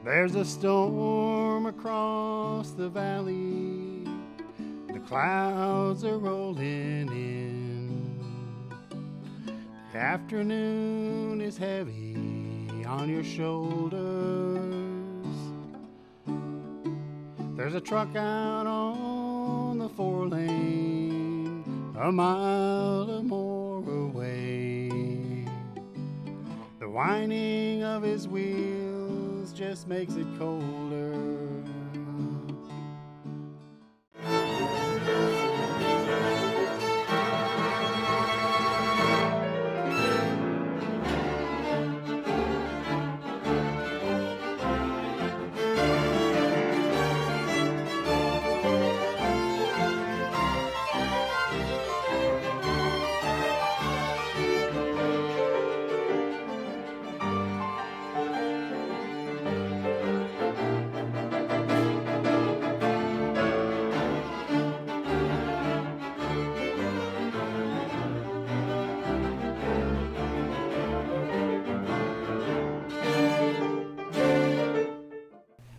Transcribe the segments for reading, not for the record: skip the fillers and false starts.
There's a storm across the valley, the clouds are rolling in. The afternoon is heavy on your shoulders. There's a truck out on the 4-lane, a mile or more away. The whining of his wheels just makes it colder.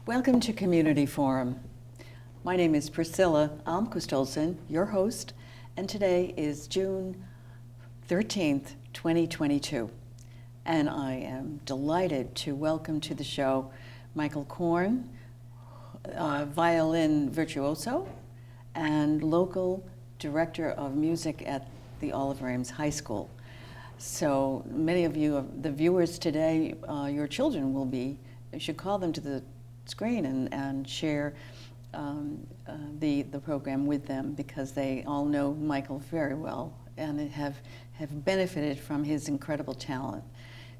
Welcome to Community Forum. My name is Priscilla Almquist Olsen, your host, and today is June 13th, 2022. And I am delighted to welcome to the show Michael Korn, violin virtuoso and local director of music at the Oliver Ames High School. So many of you, the viewers today, your children will be, you should call them to the screen and share the program with them, because they all know Michael very well and have benefited from his incredible talent.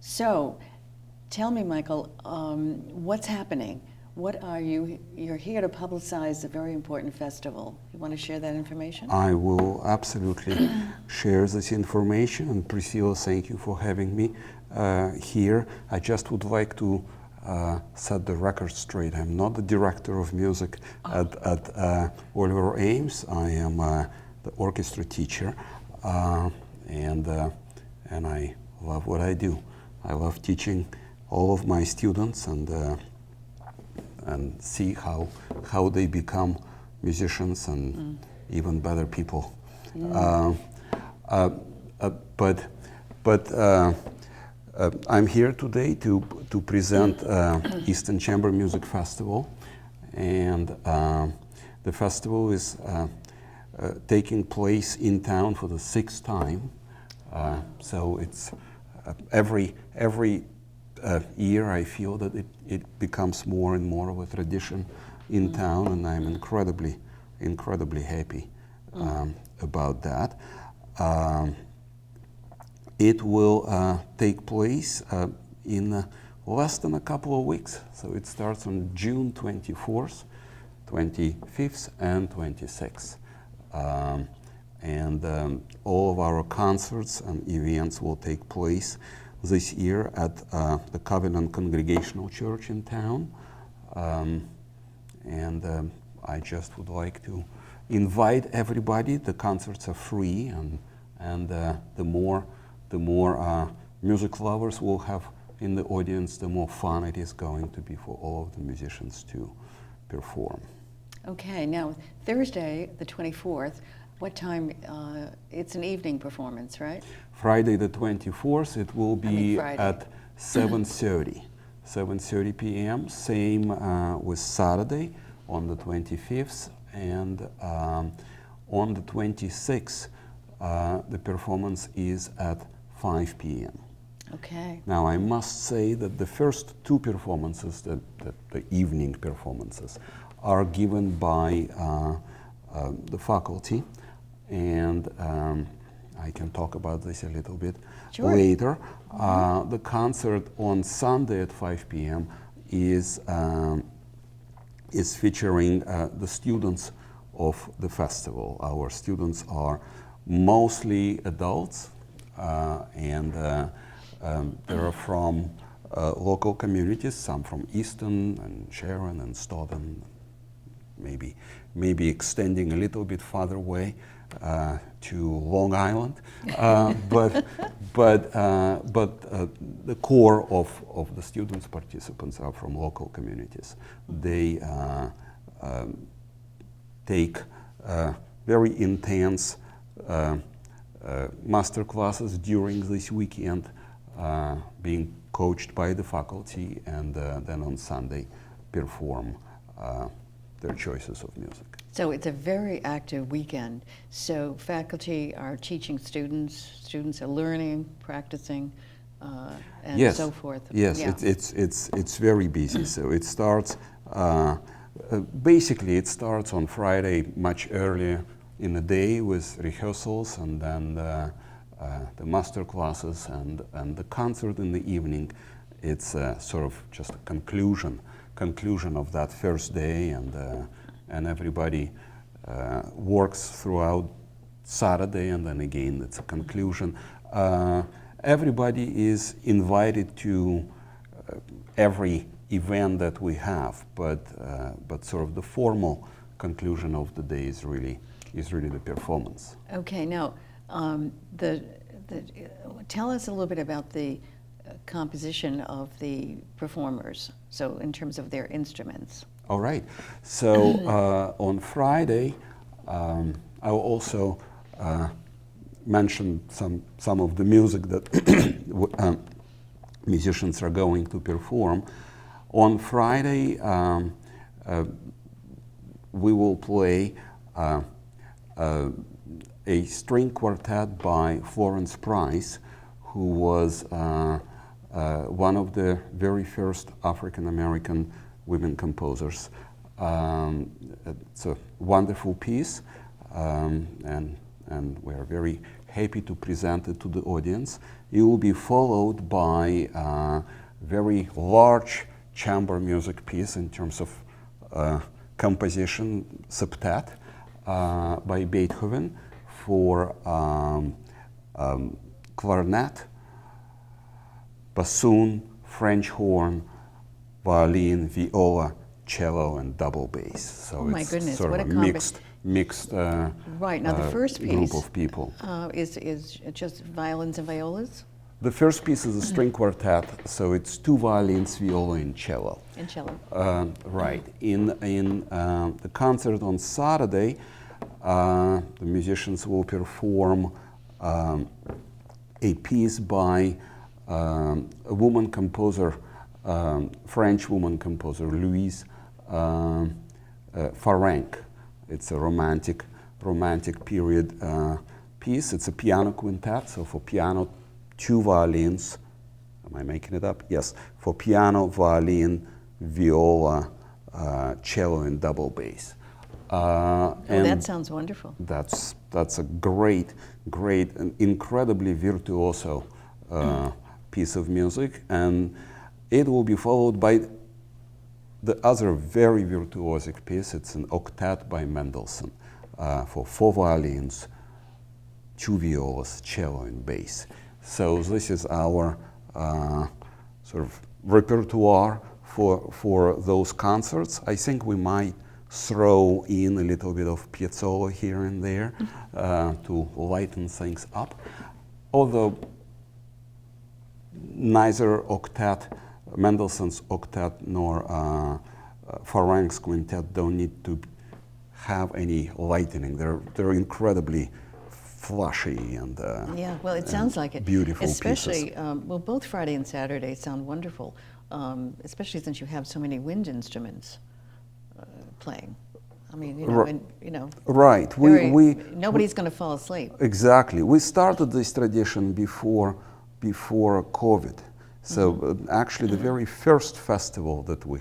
So tell me, Michael, what's happening? What are you're here to publicize a very important festival. You want to share that information? I will absolutely share this information, and Priscilla, thank you for having me here. I just would like to set the record straight. I'm not the director of music at Oliver Ames. I am the orchestra teacher, and I love what I do. I love teaching all of my students and see how they become musicians and even better people. I'm here today to present Easton Chamber Music Festival, and the festival is taking place in town for the 6th time. So it's every year I feel that it becomes more and more of a tradition in town, and I'm incredibly happy about that. It will take place in less than a couple of weeks. So it starts on June 24th, 25th, and 26th. And all of our concerts and events will take place this year at the Covenant Congregational Church in town. I just would like to invite everybody. The concerts are free, and the more music lovers will have in the audience, the more fun it is going to be for all of the musicians to perform. Okay, now Thursday, the 24th, what time? It's an evening performance, right? Friday the 24th, it will be at 7:30 p.m. Same with Saturday on the 25th, and on the 26th, the performance is at 5 p.m. Okay. Now, I must say that the first 2 performances, the evening performances, are given by the faculty, and I can talk about this a little bit later. The concert on Sunday at 5 p.m. is featuring the students of the festival. Our students are mostly adults, and they're from local communities, some from Easton and Sharon and Stoughton, maybe extending a little bit farther away. to Long Island, but the core of the students participants are from local communities. They take very intense master classes during this weekend, being coached by the faculty, and then on Sunday perform their choices of music. So it's a very active weekend. So faculty are teaching students, students are learning, practicing, and Yes. so forth. Yes, Yeah. it's very busy. So it starts, basically it starts on Friday much earlier in the day with rehearsals, and then the master classes and the concert in the evening. It's sort of just a conclusion of that first day, and everybody works throughout Saturday, and then again it's a conclusion. Everybody is invited to every event that we have, but sort of the formal conclusion of the day is really the performance. Okay, now tell us a little bit about the composition of the performers. So in terms of their instruments. All right. So on Friday, I will also mention some of the music that musicians are going to perform. On Friday, we will play a string quartet by Florence Price, who was one of the very first African-American women composers. It's a wonderful piece, and we're very happy to present it to the audience. It will be followed by a very large chamber music piece in terms of composition, septet, by Beethoven for clarinet, bassoon, French horn, violin, viola, cello, and double bass. So oh my it's goodness, sort what of a mixed right, now the first piece group of people. Is just violins and violas? The first piece is a string quartet, so it's two violins, viola, and cello. And cello. Right. In the concert on Saturday, the musicians will perform a piece by a woman composer, French woman composer, Louise Farrenc. It's a romantic period piece. It's a piano quintet, so for piano, two violins. Am I making it up? Yes. For piano, violin, viola, cello, and double bass. And that sounds wonderful. That's a great, and incredibly virtuoso piece of music, and it will be followed by the other very virtuosic piece. It's an octet by Mendelssohn for four violins, two violas, cello, and bass. So this is our sort of repertoire for those concerts. I think we might throw in a little bit of Piazzolla here and there to lighten things up. Although neither octet, Mendelssohn's octet nor Farrenc's quintet don't need to have any lightening. They're incredibly flashy and yeah, well, it sounds like it. Beautiful especially, pieces. Well, both Friday and Saturday sound wonderful, especially since you have so many wind instruments playing. I mean, right. Nobody's going to fall asleep. Exactly. We started this tradition before COVID. So actually, the very first festival that we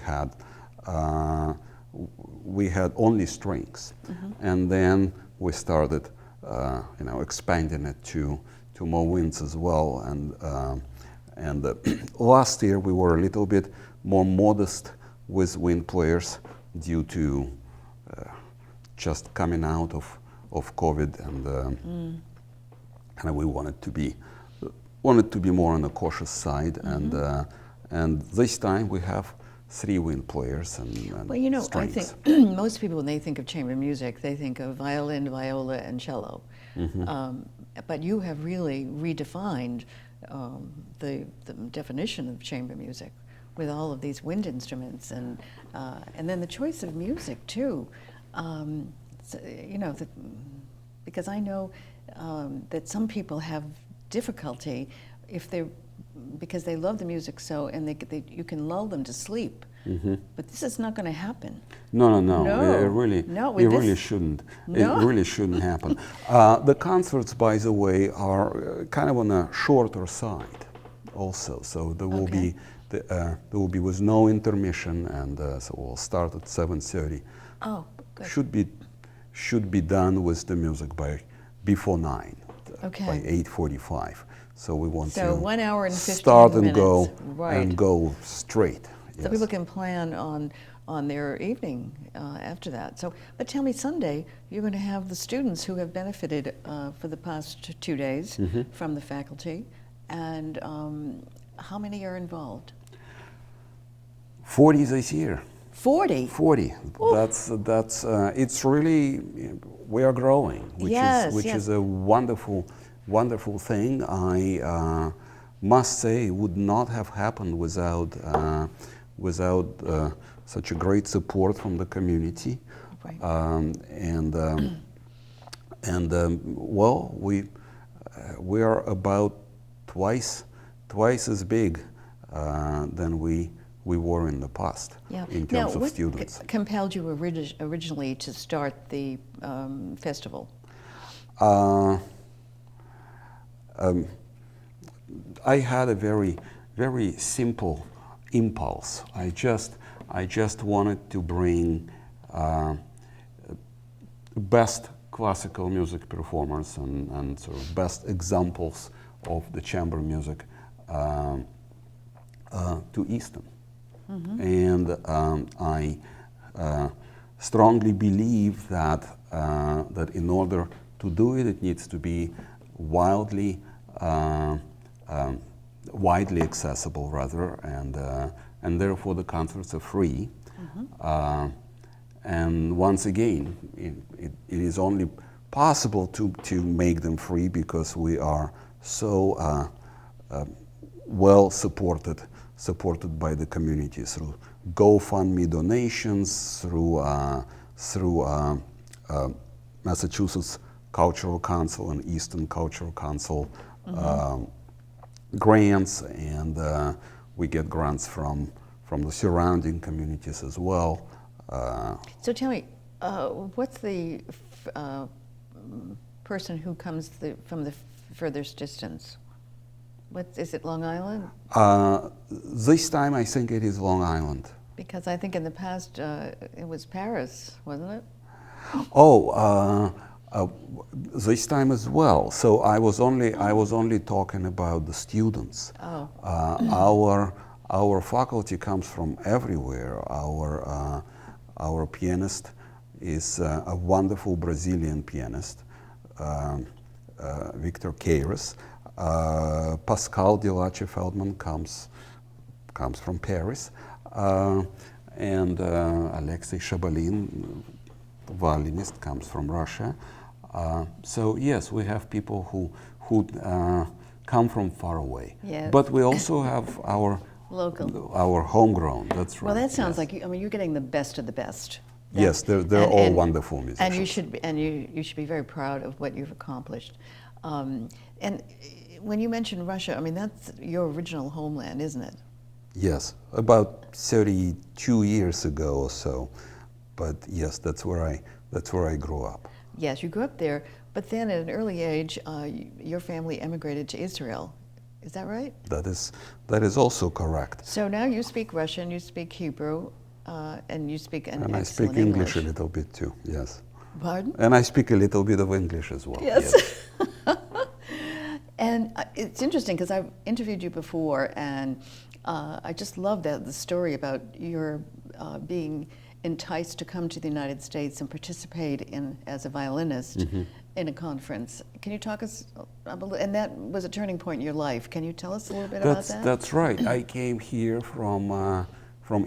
had only strings, and then we started, expanding it to more winds as well. And last year we were a little bit more modest with wind players due to just coming out of COVID, and we wanted to be more on the cautious side, and this time we have 3 wind players and well, strings. I think most people, when they think of chamber music, they think of violin, viola, and cello. But you have really redefined the definition of chamber music with all of these wind instruments and then the choice of music too. So, you know, because I know that some people have difficulty because they love the music so, and you can lull them to sleep. But this is not going to happen. No. It with really this- shouldn't. No. It really shouldn't happen. The concerts, by the way, are kind of on a shorter side, also. So there will Okay. be with no intermission, and so we'll start at 7:30. Oh, good. Should be done with the music before 9. Okay. By 8:45. So we want So to 1 hour and 15 start and minutes. go Right. and go straight. So people can plan on their evening after that. So, but tell me, Sunday you're going to have the students who have benefited for the past 2 days from the faculty, and how many are involved? 40 this year. 40. 40. That's it's really, we are growing, which is a wonderful thing. I must say it would not have happened without such a great support from the community. Right. Well, we are about twice as big than we were in the past in terms of students. What compelled you originally to start the festival? I had a very simple impulse. I just wanted to bring best classical music performers and sort of best examples of the chamber music to Easton. And I strongly believe that in order to do it, it needs to be widely accessible, rather, and therefore the concerts are free. And once again, it is only possible to make them free because we are so well supported by the community through GoFundMe donations, through Massachusetts Cultural Council and Easton Cultural Council grants, and we get grants from the surrounding communities as well. So tell me, what's the person who comes from the furthest distance? Is it Long Island? This time I think it is Long Island. Because I think in the past it was Paris, wasn't it? This time as well. So I was only talking about the students. Our faculty comes from everywhere. Our pianist is a wonderful Brazilian pianist, Victor Queiroz. Pascal Dilace Feldman comes from Paris, and Alexei Shabalin, violinist, comes from Russia. So yes, we have people who come from far away. Yes. But we also have our local, our homegrown. That's right. Well, that sounds like you're getting the best of the best. Yes, they're all wonderful musicians. And you should be very proud of what you've accomplished. And when you mention Russia, I mean, that's your original homeland, isn't it? Yes, about 32 years ago or so. But yes, that's where I grew up. Yes, you grew up there, but then at an early age, your family emigrated to Israel. Is that right? That is also correct. So now you speak Russian, you speak Hebrew, and you speak And I speak English a little bit too, yes. Pardon? And I speak a little bit of English as well. Yes. And it's interesting because I've interviewed you before, and I just love the story about your being enticed to come to the United States and participate as a violinist in a conference. Can you talk us and that was a turning point in your life. Can you tell us a little bit about that? That's right. I came here from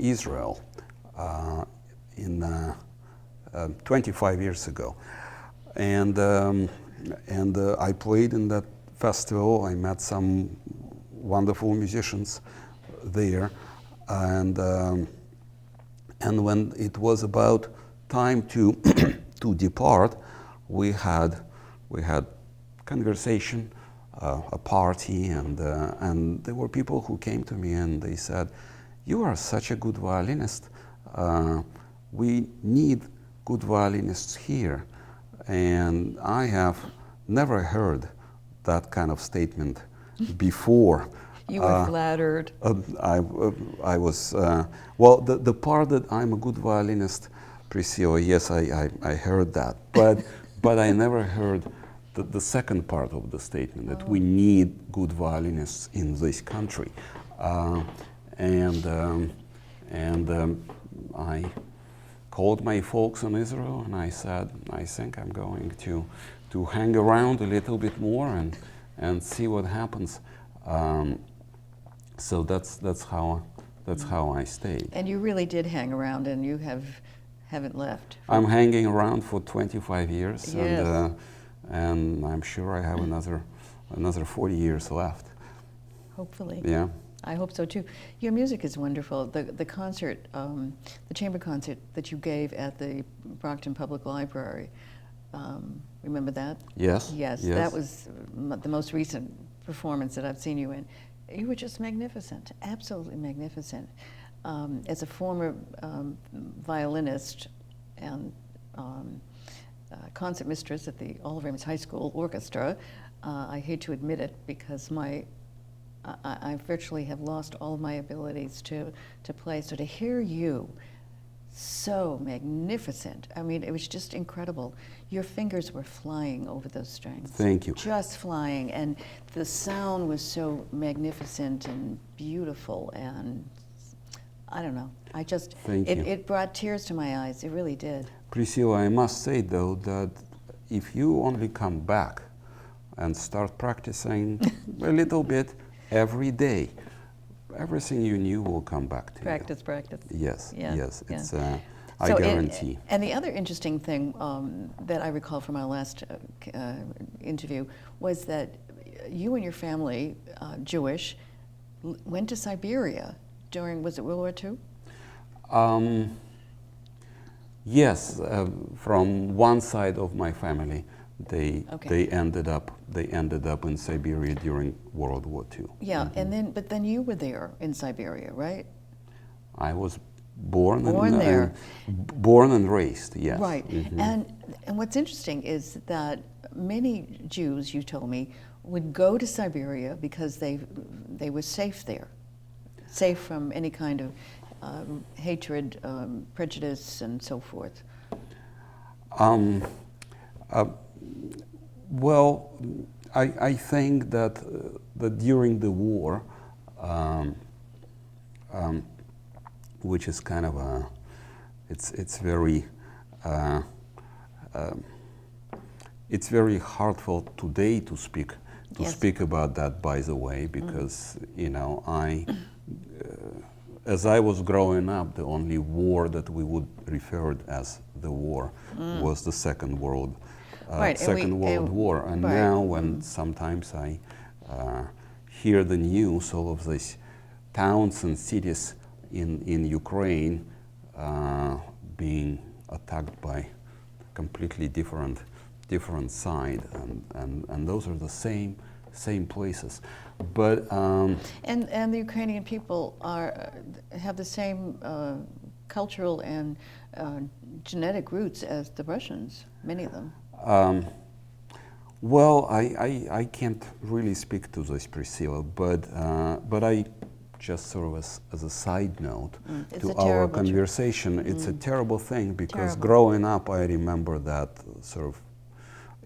Israel in 25 years ago, and I played in that festival. I met some wonderful musicians there, and when it was about time to to depart, we had conversation, a party, and there were people who came to me and they said, "You are such a good violinist. We need good violinists here." And I have never heard that kind of statement before. You were flattered. I was, well, the part that I'm a good violinist, Priscilla, yes, I heard that. But I never heard the second part of the statement, that we need good violinists in this country. I called my folks in Israel and I said, I think I'm going to hang around a little bit more and see what happens. So that's how I stayed. And you really did hang around, and you haven't left. I'm hanging around for 25 years, Yes. And I'm sure I have another 40 years left. Hopefully. Yeah. I hope so too. Your music is wonderful. The concert, the chamber concert that you gave at the Brockton Public Library, remember that? Yes. Yes, Yes. that was the most recent performance that I've seen you in. You were just magnificent, absolutely magnificent. As a former violinist and concert mistress at the Oliver Ames High School Orchestra, I hate to admit it because I virtually have lost all of my abilities to play. So to hear you so magnificent, I mean, it was just incredible. Your fingers were flying over those strings. Thank you. Just flying, and the sound was so magnificent and beautiful, and I don't know. Thank you. It brought tears to my eyes. It really did. Priscilla, I must say though that if you only come back and start practicing a little bit every day, everything you knew will come back to Practice, practice. you. Yes, Yeah, yes, yeah. it's I guarantee. And the other interesting thing that I recall from our last interview was that you and your family, Jewish, went to Siberia during, was it World War II? Yes, from one side of my family, they ended up in Siberia during World War II. Yeah, but then you were there in Siberia, right? I was born there. Born and raised, yes. Right. Mm-hmm. And what's interesting is that many Jews, you told me, would go to Siberia because they were safe there, safe from any kind of hatred, prejudice, and so forth. Well, I think that during the war, which is kind of it's very heartfelt today to speak about that, by the way, because you know as I was growing up, the only war that we would refer as the war was the Second World War. And now when sometimes I hear the news, all of these towns and cities in Ukraine being attacked by completely different side, and those are the same places. But and the Ukrainian people have the same cultural and genetic roots as the Russians, many of them. Well, I can't really speak to this, Priscilla, but I just sort of as a side note to our conversation, it's a terrible thing because growing up, I remember that sort of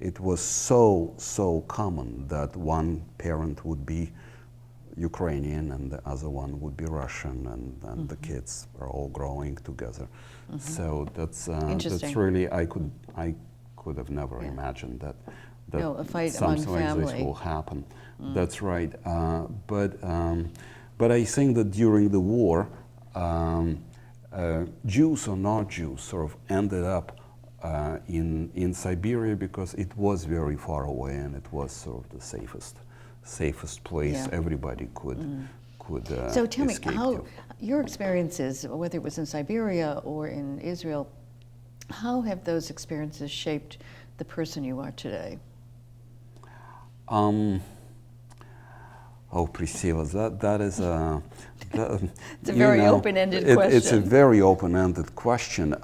it was so common that one parent would be Ukrainian and the other one would be Russian, and the kids are all growing together. So that's really I could have never imagined that a fight something among like family. this will happen. That's right. But I think that during the war, Jews or not Jews sort of ended up in Siberia because it was very far away and it was sort of the safest place Yeah. everybody could So tell me, escape how to. your experiences, whether it was in Siberia or in Israel, how have those experiences shaped the person you are today? Oh, Priscilla, that is a... It's a very open-ended question. It's a very open-ended question.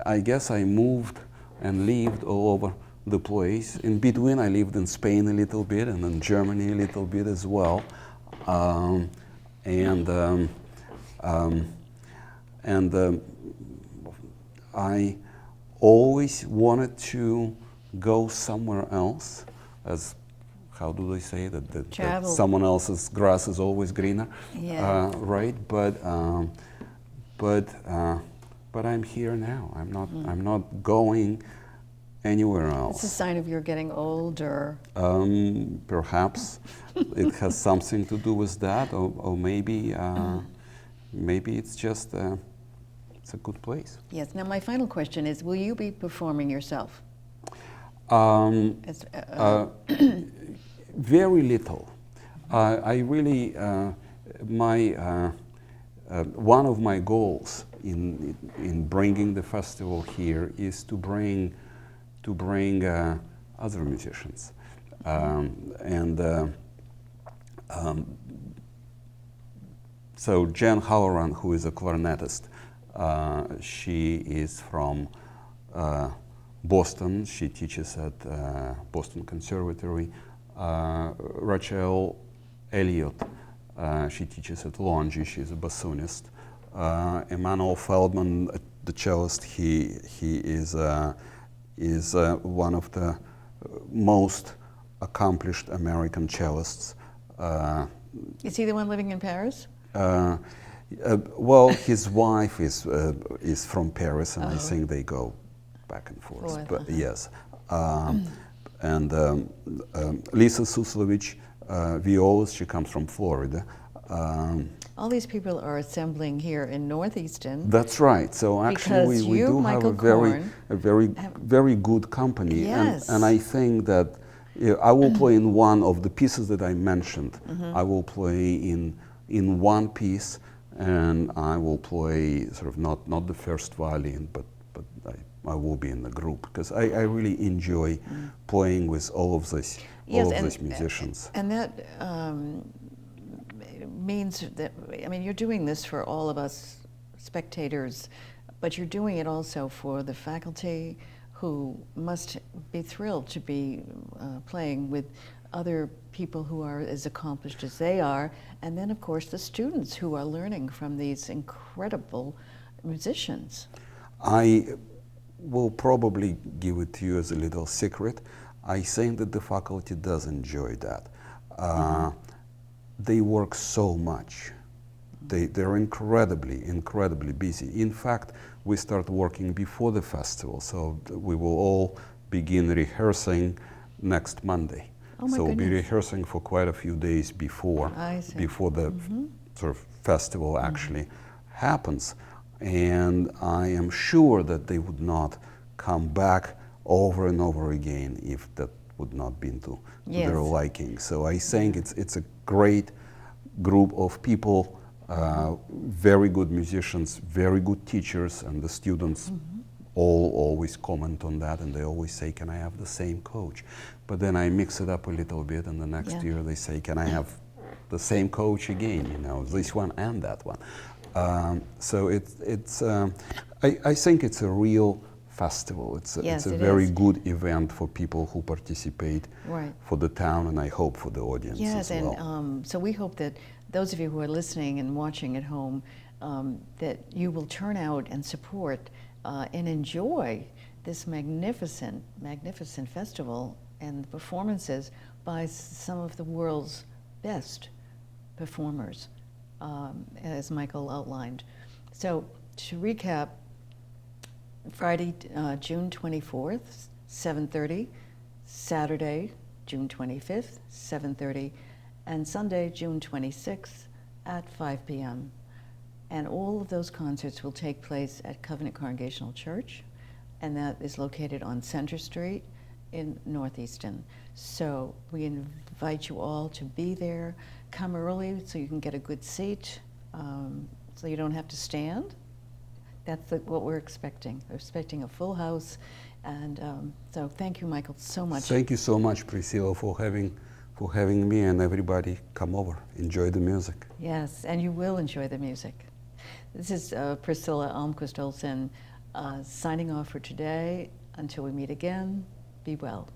I guess I moved and lived all over the place. In between, I lived in Spain a little bit and in Germany a little bit as well. I always wanted to go somewhere else, as how do they say that someone else's grass is always greener, Yeah. right? But I'm here now. I'm not going anywhere else. It's a sign of your getting older. Perhaps it has something to do with that, or maybe it's just it's a good place. Yes. Now, my final question is: will you be performing yourself? Very little. I really one of my goals in bringing the festival here is to bring other musicians, so Jen Halloran, who is a clarinetist, she is from Boston. She teaches at Boston Conservatory. Rachel Elliott, she teaches at Longy. She's a bassoonist. Emmanuel Feldman, the cellist, he is one of the most accomplished American cellists. Is he the one living in Paris? Well, his wife is from Paris, and I think they go back and forth. But yes, and Lisa Suslovich, violist. She comes from Florida. All these people are assembling here in Northeastern. That's right. So actually, we do have a very good company, yes. and I think that I will play in one of the pieces that I mentioned. I will play in one piece, and I will play sort of not the first violin, but I will be in the group because I really enjoy playing with all of these musicians. And that means that, I mean, you're doing this for all of us spectators, but you're doing it also for the faculty who must be thrilled to be playing with other people who are as accomplished as they are, and then of course the students who are learning from these incredible musicians. I will probably give it to you as a little secret. I think that the faculty does enjoy that. They work so much. They're incredibly busy. In fact, we start working before the festival, so we will all begin rehearsing next Monday. Oh my so we'll be goodness. rehearsing for quite a few days before the sort of festival actually happens. And I am sure that they would not come back over and over again if that would not be to their liking. So I think it's a great group of people, very good musicians, very good teachers, and the students all always comment on that, and they always say, can I have the same coach? But then I mix it up a little bit, and the next year they say, can I have the same coach again, this one and that one. So I think it's a real festival. It's a very good event for people who participate, for the town, and I hope for the audience as well. Yes, and so we hope that those of you who are listening and watching at home, that you will turn out and support and enjoy this magnificent festival and the performances by some of the world's best performers, as Michael outlined. So to recap, Friday, June 24th, 7:30, Saturday, June 25th, 7:30, and Sunday, June 26th, at 5 p.m. And all of those concerts will take place at Covenant Congregational Church, and that is located on Center Street in North Easton. So we invite you all to be there. Come early so you can get a good seat, so you don't have to stand. That's what we're expecting. We're expecting a full house. And so thank you, Michael, so much. Thank you so much, Priscilla, for having me and everybody come over. Enjoy the music. Yes, and you will enjoy the music. This is Priscilla Almquist Olsen signing off for today. Until we meet again, be well.